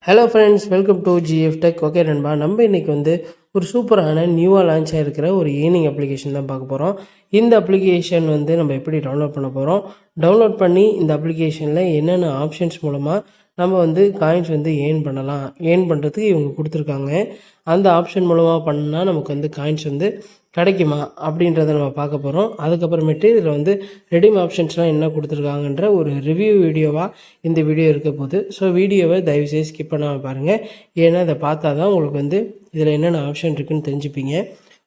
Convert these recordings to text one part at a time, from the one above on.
Hello friends, welcome to GIF tech. Okay நண்பா, நம்ம இன்றைக்கி ஒரு சூப்பரான நியூவாக லான்ச் ஆகிருக்கிற ஒரு ஏர்னிங் அப்ளிகேஷன் தான் பார்க்க போகிறோம். இந்த அப்ளிகேஷன் நம்ம எப்படி டவுன்லோட் பண்ண போகிறோம், டவுன்லோட் பண்ணி இந்த அப்ளிகேஷனில் என்னென்ன ஆப்ஷன்ஸ் மூலமாக நம்ம காயின்ஸ் ஏர்ன் பண்ணலாம், ஏர்ன் பண்ணுறதுக்கு இவங்க கொடுத்துருக்காங்க. அந்த ஆப்ஷன் மூலமாக பண்ணால் நமக்கு காயின்ஸ் கிடைக்குமா அப்படின்றத நம்ம பார்க்க போகிறோம். அதுக்கப்புறமேட்டு இதில் ரெடீம் ஆப்ஷன்ஸ்லாம் என்ன கொடுத்துருக்காங்கன்ற ஒரு ரிவ்யூ வீடியோவாக இந்த வீடியோ இருக்க போகுது. ஸோ வீடியோவை தயவுசெய்து ஸ்கிப் பண்ணாமல் பாருங்கள். ஏன்னா இதை பார்த்தா தான் உங்களுக்கு இதில் என்னென்ன ஆப்ஷன் இருக்குதுன்னு தெரிஞ்சுப்பீங்க.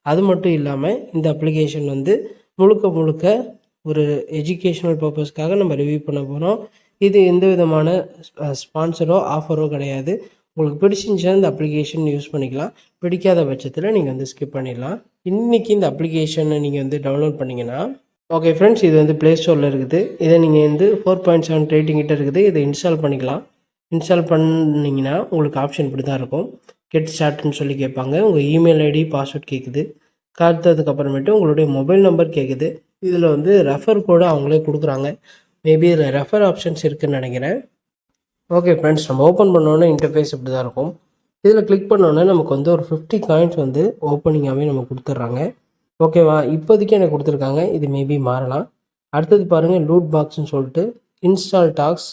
அது மட்டும் இல்லாமல் இந்த அப்ளிகேஷன் முழுக்க ஒரு எஜுகேஷ்னல் பர்பஸ்க்காக நம்ம ரிவ்யூ பண்ண போகிறோம். இது எந்த விதமான ஸ்பான்சரோ ஆஃபரோ கிடையாது. உங்களுக்கு பிடிச்சிருந்துச்சுன்னா இந்த அப்ளிகேஷன் யூஸ் பண்ணிக்கலாம். பிடிக்காத பட்சத்தில் நீங்கள் ஸ்கிப் பண்ணிடலாம். இன்றைக்கி இந்த அப்ளிகேஷனை நீங்கள் டவுன்லோட் பண்ணிங்கன்னா, ஓகே ஃப்ரெண்ட்ஸ், இது ப்ளே ஸ்டோரில் இருக்குது. இதை நீங்கள் 4.7 ரேட்டிங் கிட்ட இருக்குது. இதை இன்ஸ்டால் பண்ணிக்கலாம். இன்ஸ்டால் பண்ணிங்கன்னா உங்களுக்கு ஆப்ஷன் இப்படி தான் இருக்கும். கெட் ஸ்டார்ட்னு சொல்லி கேட்பாங்க. உங்கள் இமெயில் ஐடி, பாஸ்வேர்ட் கேட்குது. காத்ததுக்கப்புறமேட்டு உங்களுடைய மொபைல் நம்பர் கேட்குது. இதில் ரெஃபர் கோடு அவங்களே கொடுக்குறாங்க. மேபி இதில் ரெஃபர் ஆப்ஷன்ஸ் இருக்குதுன்னு நினைக்கிறேன். ஓகே ஃப்ரெண்ட்ஸ், நம்ம ஓப்பன் பண்ணோன்னே இன்டர்ஃபேஸ் இப்படி தான் இருக்கும். இதில் கிளிக் பண்ணோன்னே நமக்கு ஒரு 50 காயின்ஸ் ஓப்பனிங்காகவே நம்ம கொடுத்துட்றாங்க. ஓகேவா, இப்போதைக்கு எனக்கு கொடுத்துருக்காங்க. இது மேபி மாறலாம். அடுத்தது பாருங்கள், லூட் பாக்ஸ்ன்னு சொல்லிட்டு இன்ஸ்டால் டாஸ்க்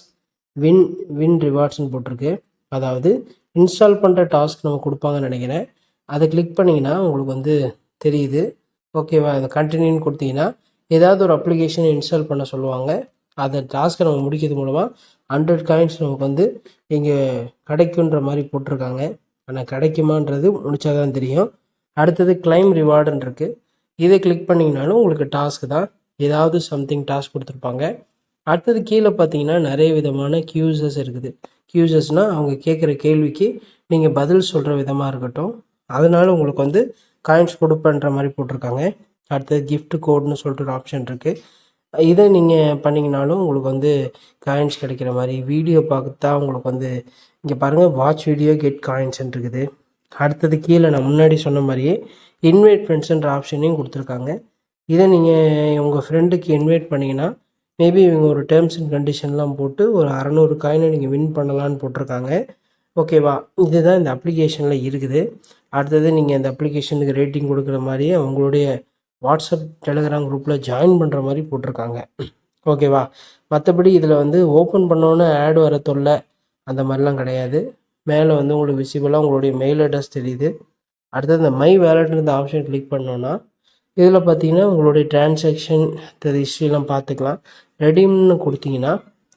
வின் ரிவார்ட்ஸ்ன்னு போட்டிருக்கு. அதாவது இன்ஸ்டால் பண்ணுற டாஸ்க் நம்ம கொடுப்பாங்கன்னு நினைக்கிறேன். அதை கிளிக் பண்ணிங்கன்னா உங்களுக்கு தெரியுது. ஓகேவா, அதை கண்டினியூன்னு கொடுத்தீங்கன்னா ஏதாவது ஒரு அப்ளிகேஷன் இன்ஸ்டால் பண்ண சொல்லுவாங்க. அந்த டாஸ்க்கை நம்ம முடிக்கிறது மூலமாக 100 காயின்ஸ் நமக்கு இங்கே கிடைக்குன்ற மாதிரி போட்டிருக்காங்க. ஆனால் கிடைக்குமான்றது முடித்தா தான் தெரியும். அடுத்தது கிளைம் ரிவார்டுன்னு இருக்குது. இதை கிளிக் பண்ணிங்கனாலும் உங்களுக்கு டாஸ்க் தான், ஏதாவது சம்திங் டாஸ்க் கொடுத்துருப்பாங்க. அடுத்தது கீழே பார்த்தீங்கன்னா நிறைய விதமான கியூசஸ் இருக்குது. கியூசஸ்னால் அவங்க கேட்குற கேள்விக்கு நீங்கள் பதில் சொல்கிற விதமாக இருக்கட்டும். அதனால உங்களுக்கு காயின்ஸ் கொடுப்பேன்ற மாதிரி போட்டிருக்காங்க. அடுத்தது கிஃப்ட் கோடுன்னு சொல்லிட்டு ஒரு ஆப்ஷன் இருக்குது. இதை நீங்கள் பண்ணிங்கனாலும் உங்களுக்கு காயின்ஸ் கிடைக்கிற மாதிரி. வீடியோ பார்த்தா உங்களுக்கு இங்கே பாருங்கள், வாட்ச் வீடியோ கெட் காயின்ஸ்ன்னு இருக்குது. அடுத்தது கீழே நான் முன்னாடி சொன்ன மாதிரியே இன்வைட் ஃப்ரெண்ட்ஸுன்ற ஆப்ஷனையும் கொடுத்துருக்காங்க. இதை நீங்கள் உங்கள் ஃப்ரெண்டுக்கு இன்வைட் பண்ணிங்கன்னா மேபி இவங்க ஒரு டேர்ம்ஸ் அண்ட் கண்டிஷன்லாம் போட்டு ஒரு 600 காயினை நீங்கள் வின் பண்ணலான்னு போட்டிருக்காங்க. ஓகேவா, இதுதான் இந்த அப்ளிகேஷனில் இருக்குது. அடுத்தது நீங்கள் இந்த அப்ளிகேஷனுக்கு ரேட்டிங் கொடுக்குற மாதிரியே அவங்களுடைய வாட்ஸ்அப் டெலிகிராம் குரூப்பில் ஜாயின் பண்ணுற மாதிரி போட்டிருக்காங்க. ஓகேவா, மற்றபடி இதில் ஓப்பன் பண்ணோன்னே ஆட் வர தொல்லை அந்த மாதிரிலாம் கிடையாது. மேலே உங்களுக்கு விசிபிளாக உங்களுடைய மெயில் அட்ரஸ் தெரியுது. அடுத்தது இந்த மை வேலெட்னு இந்த ஆப்ஷன் கிளிக் பண்ணோன்னா இதில் பார்த்தீங்கன்னா உங்களுடைய டிரான்சாக்ஷன் ஹிஸ்ட்ரிலாம் பார்த்துக்கலாம். ரெடீம்னு கொடுத்தீங்கன்னா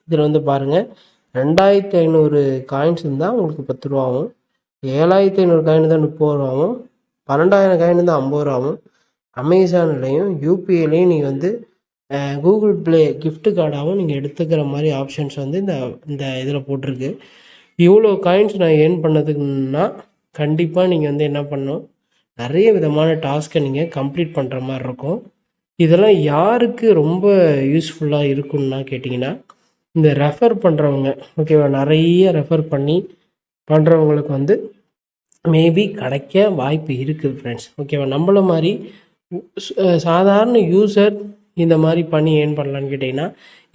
இதில் பாருங்கள், 2500 காயின்ஸ் இருந்தால் உங்களுக்கு 10 ரூபாவும், 7500 காயின் தான் 30 ரூபாவும், 12,000 காயின் தான் 50 ரூபாவும். அமேசான்லேயும் யூபிஐலையும் நீங்கள் கூகுள் ப்ளே கிஃப்ட் கார்டாகவும் நீங்கள் எடுத்துக்கிற மாதிரி ஆப்ஷன்ஸ் இந்த இதில் போட்டிருக்கு. இவ்வளோ காயின்ஸ் நான் ஏர்ன் பண்ணதுக்குன்னா கண்டிப்பாக நீங்கள் என்ன பண்ணணும், நிறைய விதமான டாஸ்க்கை நீங்கள் கம்ப்ளீட் பண்ணுற மாதிரி இருக்கும். இதெல்லாம் யாருக்கு ரொம்ப யூஸ்ஃபுல்லாக இருக்குன்னா கேட்டிங்கன்னா, இந்த ரெஃபர் பண்ணுறவங்க. ஓகேவா, நிறைய ரெஃபர் பண்ணி பண்ணுறவங்களுக்கு மேபி கிடைக்க வாய்ப்பு இருக்குது ஃப்ரெண்ட்ஸ். ஓகேவா, நம்மள மாதிரி சாதாரண யூசர் இந்த மாதிரி பண்ணி ஏர்ன் பண்ணலான்னு கேட்டிங்கன்னா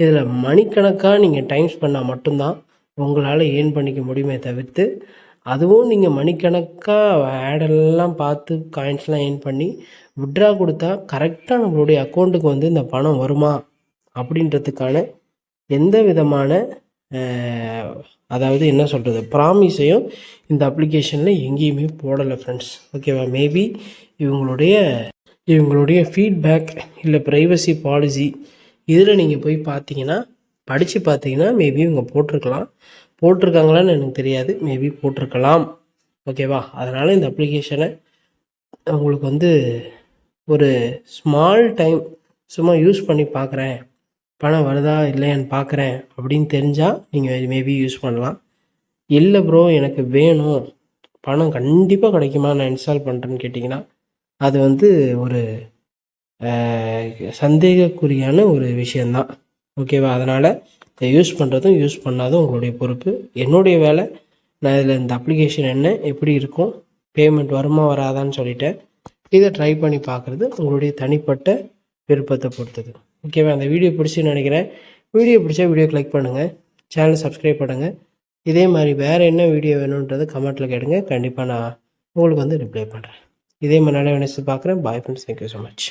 இதில் மணிக்கணக்காக நீங்கள் டைம் பண்ணால் மட்டும்தான் உங்களால் ஏர்ன் பண்ணிக்க முடியுமே தவிர்த்து, அதுவும் நீங்கள் மணிக்கணக்காக ஆடெல்லாம் பார்த்து காயின்ஸ்லாம் ஏர்ன் பண்ணி விட்ரா கொடுத்தா கரெக்டாக நம்மளுடைய அக்கௌண்ட்டுக்கு இந்த பணம் வருமா அப்படின்றதுக்கான எந்த விதமான அதாவது என்ன சொல்கிறது ப்ராமிஸையும் இந்த அப்ளிகேஷனில் எங்கேயுமே போடலை ஃப்ரெண்ட்ஸ். ஓகேவா, மேபி இவங்களுடைய ஃபீட்பேக் இல்லை ப்ரைவசி பாலிசி இதில் நீங்கள் போய் படித்து பார்த்தீங்கன்னா மேபி இவங்க போட்டிருக்காங்களான்னு எனக்கு தெரியாது, மேபி போட்டிருக்கலாம். ஓகேவா, அதனால் இந்த அப்ளிகேஷனை உங்களுக்கு ஒரு ஸ்மால் டைம் சும்மா யூஸ் பண்ணி பார்க்குறேன், பணம் வருதா இல்லையான்னு பார்க்குறேன் அப்படின்னு தெரிஞ்சால் நீங்கள் மேபி யூஸ் பண்ணலாம். இல்லை ப்ரோ எனக்கு வேணும், பணம் கண்டிப்பாக கிடைக்குமா நான் இன்ஸ்டால் பண்ணுறேன்னு கேட்டிங்கன்னா அது ஒரு சந்தேகக்குறியான ஒரு விஷயந்தான். ஓகேவா, அதனால் இதை யூஸ் பண்ணுறதும் யூஸ் பண்ணாதும் உங்களுடைய பொறுப்பு. என்னுடைய வேலை, நான் இதில் இந்த அப்ளிகேஷன் என்ன எப்படி இருக்கும், பேமெண்ட் வருமா வராதான்னு சொல்லிட்டேன். இதை ட்ரை பண்ணி பார்க்குறது உங்களுடைய தனிப்பட்ட விருப்பத்தை பொறுத்தது. ஓகேவா, அந்த வீடியோ பிடிச்சின்னு நினைக்கிறேன். வீடியோ பிடிச்சா வீடியோக்கு லைக் பண்ணுங்கள், சேனலை சப்ஸ்கிரைப் பண்ணுங்கள். இதே மாதிரி வேறு என்ன வீடியோ வேணுன்றது கமெண்ட்டில் கேளுங்க. கண்டிப்பாக நான் உங்களுக்கு வந்து ரிப்ளை பண்ணுறேன். இதே மாதிரி நல்ல வினஸ் பார்க்குறேன். Bye friends. Thank you so much.